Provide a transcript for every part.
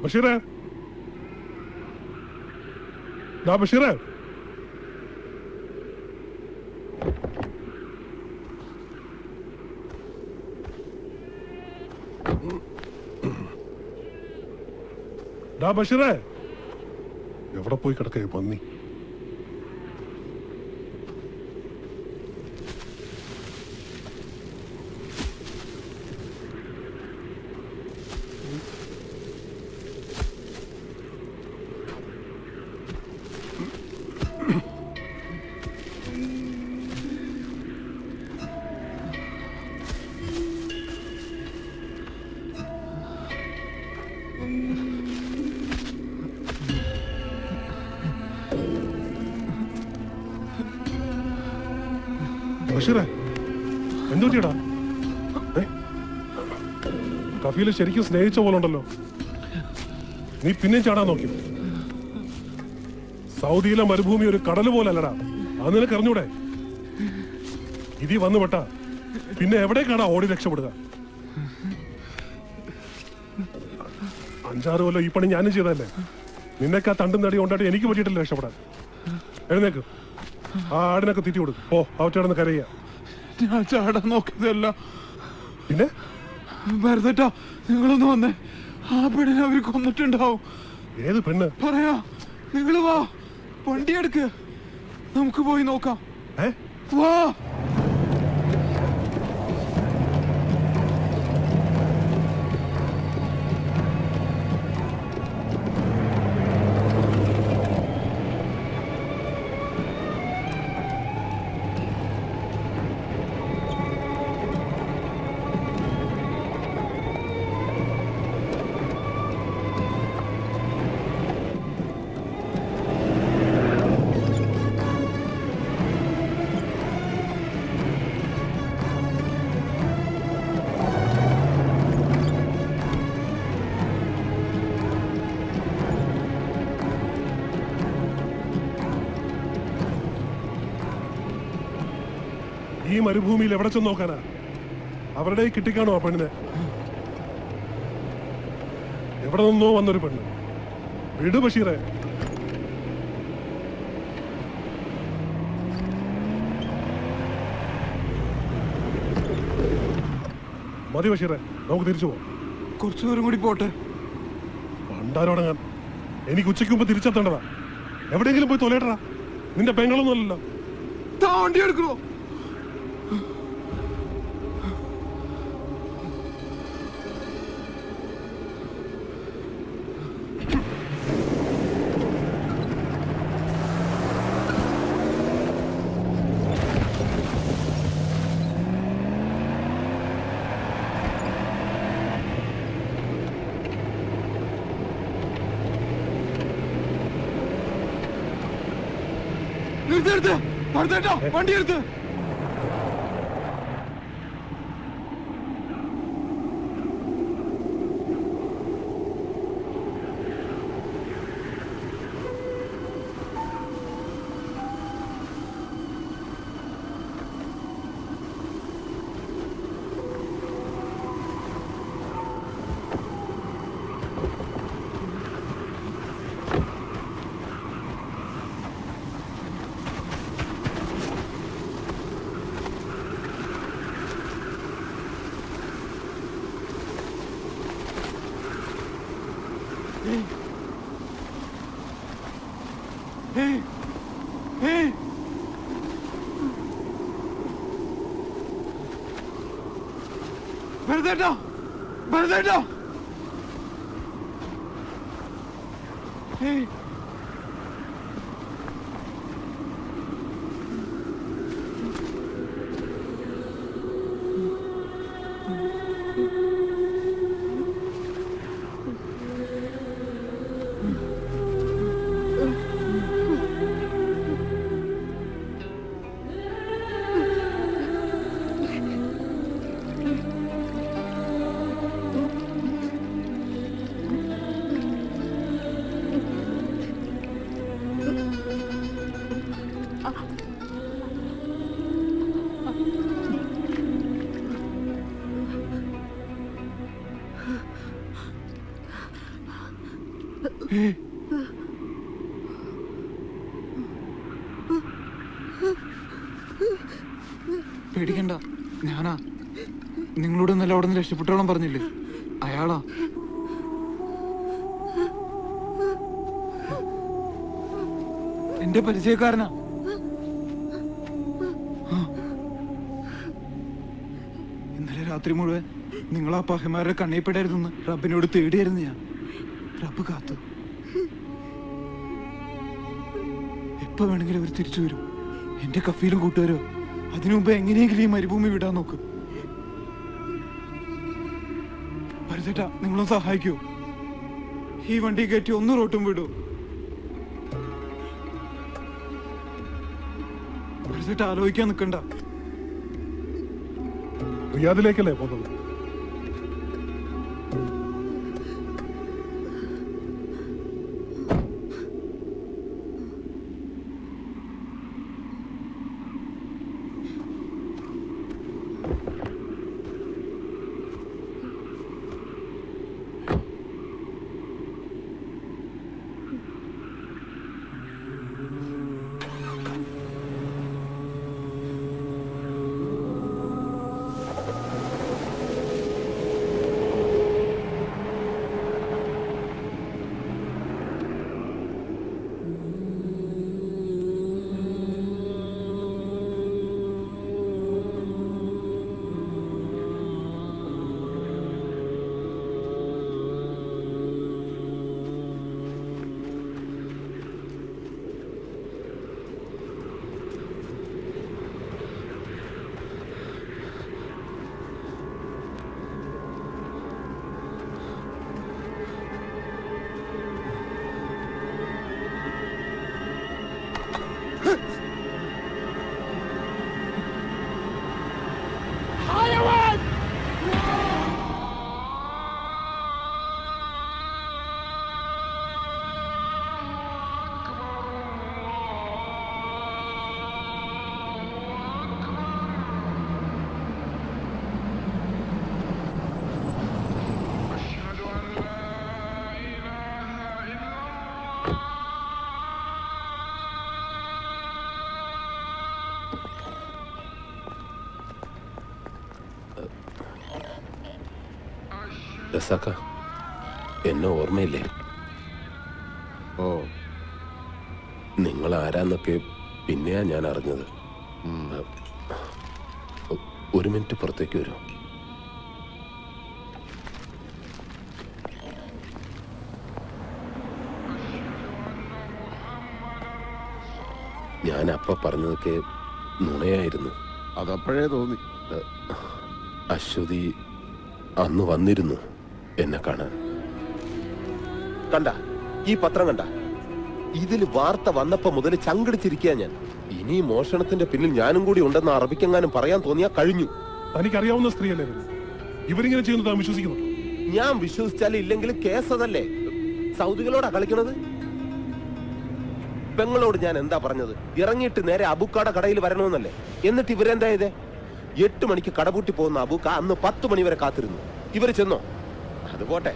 ബഷീറേ, ബഷീറേ, ബഷീറേ, എവിടെ പോയി കിടക്കേ പന്നി? ബഷീറേ, എന്തു പറ്റിയടാ? കഫീല് ശരിക്കും സ്നേഹിച്ച പോലെ ഉണ്ടല്ലോ. നീ പിന്നെയും ചാടാൻ നോക്കി. സൗദിയിലെ മരുഭൂമി ഒരു കടല് പോലെ അല്ലടാ. അത് നിനക്ക് അറിഞ്ഞൂടെ? ഇതി വന്നു പെട്ടാ പിന്നെ എവിടേക്കാടാ ഓടി രക്ഷപ്പെടുക? 5-6 കൊല്ലം ഈ പണി ഞാനും ചെയ്തല്ലേ. നിന്നൊക്കെ ആ തണ്ടും തടി കൊണ്ടായിട്ട് എനിക്ക് പറ്റിയിട്ടില്ല രക്ഷപ്പെടാൻ. എഴുന്നേക്ക്, ആ ആടിനൊക്കെ തീറ്റി കൊടുക്കും. ഓ അവറ്റടന്ന് കരയ്യ. ഞാൻ ചാടാൻ നോക്കിയതല്ല. പിന്നെ ഭരതേട്ടാ, നിങ്ങളൊന്ന് വന്നേ. ആ പെണ്ണിനെ അവര് കൊന്നിട്ടുണ്ടാവും. ഏത് പെണ്ണ്? പറയാ, നിങ്ങള് വാ, വണ്ടി എടുക്ക്, നമുക്ക് പോയി നോക്കാം. വാ. ഈ മരുഭൂമിയിൽ എവിടെ ചെന്ന് നോക്കാനാ? അവരുടെ കിട്ടിക്കാണോ ആ പെണ്ണിനെ? എവിടെ നിന്നോ വന്നൊരു പെണ്ണ്. വിട് ബഷീറേ. മതി ബഷീറേ, നമുക്ക് തിരിച്ചു പോവാം. കുറച്ചു ദൂരം കൂടി പോട്ടെ. പണ്ടാരോടങ്ങാൻ എനിക്ക് ഉച്ചയ്ക്ക് മുമ്പ് തിരിച്ചെത്തേണ്ടതാ. എവിടെയെങ്കിലും പോയി തൊലയിട്ടടാ. നിന്റെ പെങ്ങളൊന്നും അല്ലല്ലോ. വണ്ടി എടുക്കണോ? വണ്ടി എടുത്ത്. ഭരതേട്ടാ, ഭരതേട്ടാ, പേടിക്കണ്ട, ഞാനാ. നിങ്ങളോട് ഇന്നലെ അവിടെ നിന്ന് രക്ഷപ്പെട്ടോളം പറഞ്ഞില്ലേ, അയാളാ. എന്റെ പരിചയക്കാരനാ. ഇന്നലെ രാത്രി മുഴുവൻ നിങ്ങൾ ആ പഹമാരുടെ കണ്ണീപ്പെടായിരുന്നു റബ്ബിനോട് തേടിയായിരുന്നു ഞാൻ. റബ്ബ് കാത്തു. എപ്പോ വേണമെങ്കിലും അവർ തിരിച്ചു വരും. എന്റെ കഫീലും കൂട്ടുകാരോ. അതിനു മുമ്പ് എങ്ങനെയെങ്കിലും ഈ മരുഭൂമി വിടാൻ നോക്ക്. പരിചേട്ടാ, നിങ്ങളും സഹായിക്കൂ. ഈ വണ്ടി കയറ്റി ഒന്ന് റോട്ടും വിടൂ. പരിചേട്ടാ, ആലോചിക്കാൻ നിൽക്കണ്ട. റിയാദിലേക്കല്ലേ പോകുന്നത്? റസാക്ക, എന്നെ ഓർമ്മയില്ലേ? ഓ, നിങ്ങൾ ആരാന്നൊക്കെ പിന്നെയാ ഞാൻ അറിഞ്ഞത്. ഒരു മിനിറ്റ് പുറത്തേക്ക് വരൂ. ഞാൻ അപ്പ പറഞ്ഞതൊക്കെ നുണയായിരുന്നു. അതപ്പോഴേ തോന്നി. അശ്വതി അന്ന് വന്നിരുന്നു എന്നെ കാണാൻ. കണ്ട ഈ പത്രം കണ്ട? ഇതിൽ വാർത്ത വന്നപ്പോ മുതൽ ചങ്കടിച്ചിരിക്കുക ഞാൻ. ഇനി മോഷണത്തിന്റെ പിന്നിൽ ഞാനും കൂടി ഉണ്ടെന്ന് അറബിക്കെങ്ങാനും പറയാൻ തോന്നിയാ കഴിഞ്ഞു. തനിക്കറിയാവുന്ന സ്ത്രീയല്ലേ ഇവരിങ്ങനെ ചെയ്യുന്നത് താൻ വിശ്വസിക്കുന്നു? ഞാൻ വിശ്വസിച്ചാലും ഇല്ലെങ്കിലും കേസ് അതല്ലേ. സൗദികളോടാ കളിക്കണത്. പെങ്ങളോട് ഞാൻ എന്താ പറഞ്ഞത്? ഇറങ്ങിയിട്ട് നേരെ അബുക്കാടെ കടയിൽ വരണമെന്നല്ലേ. എന്നിട്ട് ഇവരെന്താ ചെയ്തേ? 8 മണിക്ക് കടപൂട്ടി പോകുന്ന അബൂക്ക അന്ന് 10 മണി വരെ കാത്തിരുന്നു. ഇവര് ചെന്നോ? അത് പോട്ടെ.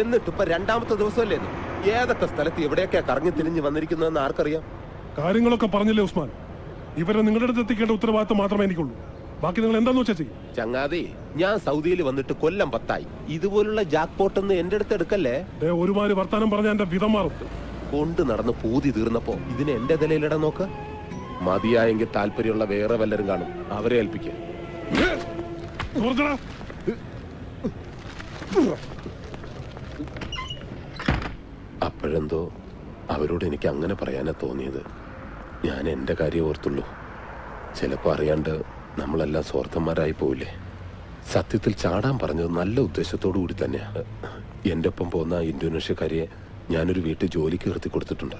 എന്നിട്ട് ഇപ്പൊ 2ാമത്തെ ദിവസമല്ലേ ഇത്? ഏതൊക്കെ സ്ഥലത്ത് എവിടെയൊക്കെയാ കറങ്ങി തിരിഞ്ഞ് വന്നിരിക്കുന്നതെന്ന് ആർക്കറിയാം? കാര്യങ്ങളൊക്കെ പറഞ്ഞില്ലേ ഉസ്മാൻ? ഇവരെ നിങ്ങളുടെ അടുത്ത് എത്തിക്കേണ്ട ഉത്തരവാദിത്തം മാത്രമേ എനിക്കുള്ളൂ. ബാക്കി നിങ്ങൾ എന്താന്ന് വെച്ചാ ചെയ്യും. ചങ്ങാതി, ഞാൻ സൗദിയിൽ വന്നിട്ട് കൊല്ലം 10 ആയി. ഇതുപോലുള്ള ജാക്ക് പോട്ടൊന്ന് എന്റെ അടുത്ത് എടുക്കല്ലേ. ഒരുമാതിരി വർത്താനം പറഞ്ഞ എന്റെ വിധം മാറും. കൊണ്ട് നടന്ന് പൂതി തീർന്നപ്പോ ഇതിന് എന്റെ നിലയിലിടാൻ നോക്ക്. മതിയായെങ്കിൽ താല്പര്യമുള്ള വേറെ വല്ലരും കാണും, അവരെ ഏൽപ്പിക്കുക. അപ്പോഴെന്തോ അവരോട് എനിക്ക് അങ്ങനെ പറയാനാ തോന്നിയത്. ഞാൻ എന്റെ കാര്യം ഓർത്തുള്ളൂ. ചിലപ്പോ അറിയാണ്ട് നമ്മളെല്ലാം സ്വാർത്ഥന്മാരായി പോവില്ലേ. സത്യത്തിൽ ചാടാൻ പറഞ്ഞത് നല്ല ഉദ്ദേശത്തോടു കൂടി തന്നെയാ. എന്റെ ഒപ്പം പോകുന്ന ഇന്തോനേഷ്യക്കാരിയെ ഞാനൊരു വീട്ടിൽ ജോലിക്ക് നിർത്തി കൊടുത്തിട്ടുണ്ട്.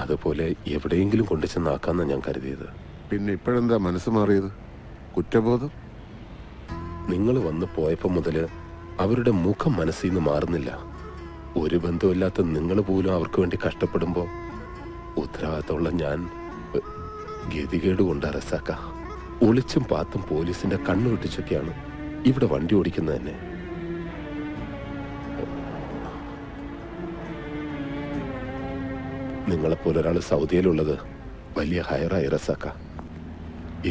അതുപോലെ എവിടെയെങ്കിലും കൊണ്ടു ചെന്നാക്കാന്നാ ഞാൻ കരുതിയത്. പിന്നെ ഇപ്പോഴെന്താ മനസ്സ് മാറിയത്? കുറ്റബോധം? നിങ്ങൾ വന്ന് പോയപ്പോ മുതല് അവരുടെ മുഖം മനസ്സിൽ നിന്ന് മാറുന്നില്ല. ഒരു ബന്ധമില്ലാത്ത നിങ്ങൾ പോലും അവർക്ക് വേണ്ടി കഷ്ടപ്പെടുമ്പോ ഉത്തരവാദിത്തമുള്ള ഞാൻ ഗതികേട് കൊണ്ട് റസാക്ക. ഒളിച്ചും പാത്തും പോലീസിന്റെ കണ്ണു വെട്ടിച്ചൊക്കെയാണ് ഇവിടെ വണ്ടി ഓടിക്കുന്നത് തന്നെ. നിങ്ങളെപ്പോലെ ഒരാൾ സൗദിയിലുള്ളത് വലിയ ഹയറായി റസാക്ക.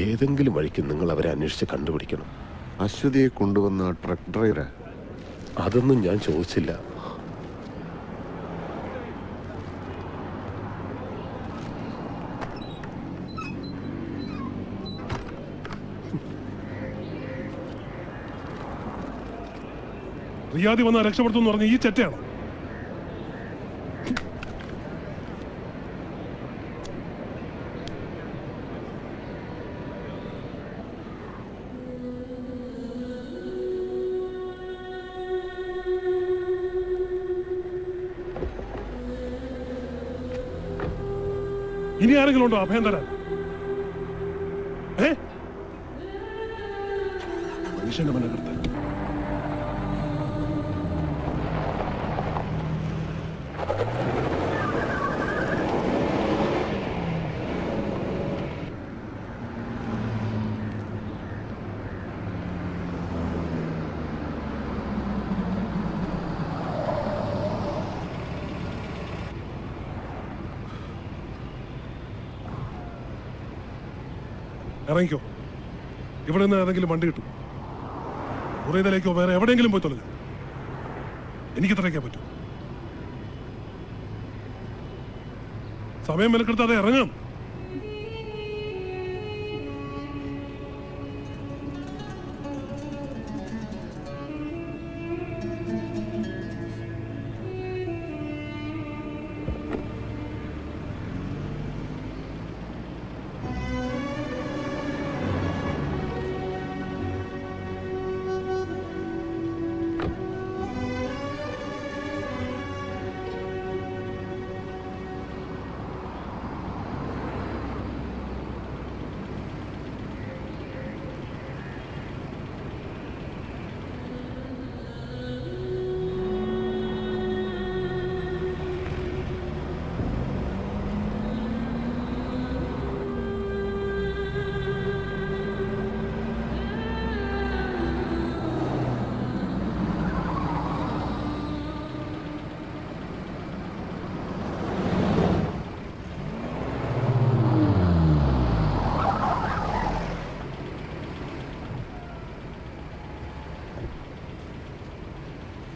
ഏതെങ്കിലും വഴിക്ക് നിങ്ങൾ അവരെ അന്വേഷിച്ച് കണ്ടുപിടിക്കണം. അശ്വതിയെ കൊണ്ടുവന്ന ട്രക്ക് ഡ്രൈവറെ അതൊന്നും ഞാൻ ചോദിച്ചില്ല. റിയാദി വന്നാൽ രക്ഷപ്പെടുത്തുമെന്ന് പറഞ്ഞ ഈ ചെറ്റയാണ്. ഇനി ആരെങ്കിലും ഉണ്ടോ അഭയം തരാൻ? മനുഷ്യന്റെ മനകർത്താൻ ഇറങ്ങിക്കോ. ഇവിടെ നിന്ന് ഏതെങ്കിലും വണ്ടി കിട്ടും. മുറിയതിലേക്കോ വേറെ എവിടെയെങ്കിലും പോയി തൊലഞ്ഞു. എനിക്ക് ഇത്രയ്ക്കാൻ പറ്റും. സമയം മെനക്കെടുത്താതെ ഇറങ്ങാം.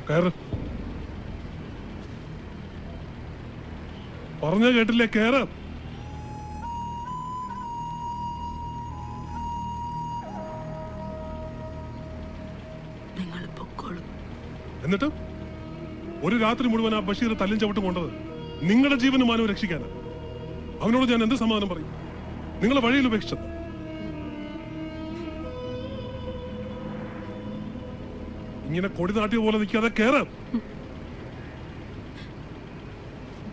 കയറ്. പറഞ്ഞ കേട്ടില്ലേ? കയറ്. എന്നിട്ട് ഒരു രാത്രി മുഴുവൻ ആ ബഷീർ തല്ലും ചവിട്ടും കൊണ്ടത് നിങ്ങളുടെ ജീവനും മാനവും രക്ഷിക്കാനാണ്. അവനോട് ഞാൻ എന്ത് സമാധാനം പറയും? നിങ്ങളെ വഴിയിൽ ഉപേക്ഷിച്ചത്. ഇങ്ങനെ കൊടി നാട്ടിയ പോലെ നിൽക്കാതെ കയറാം.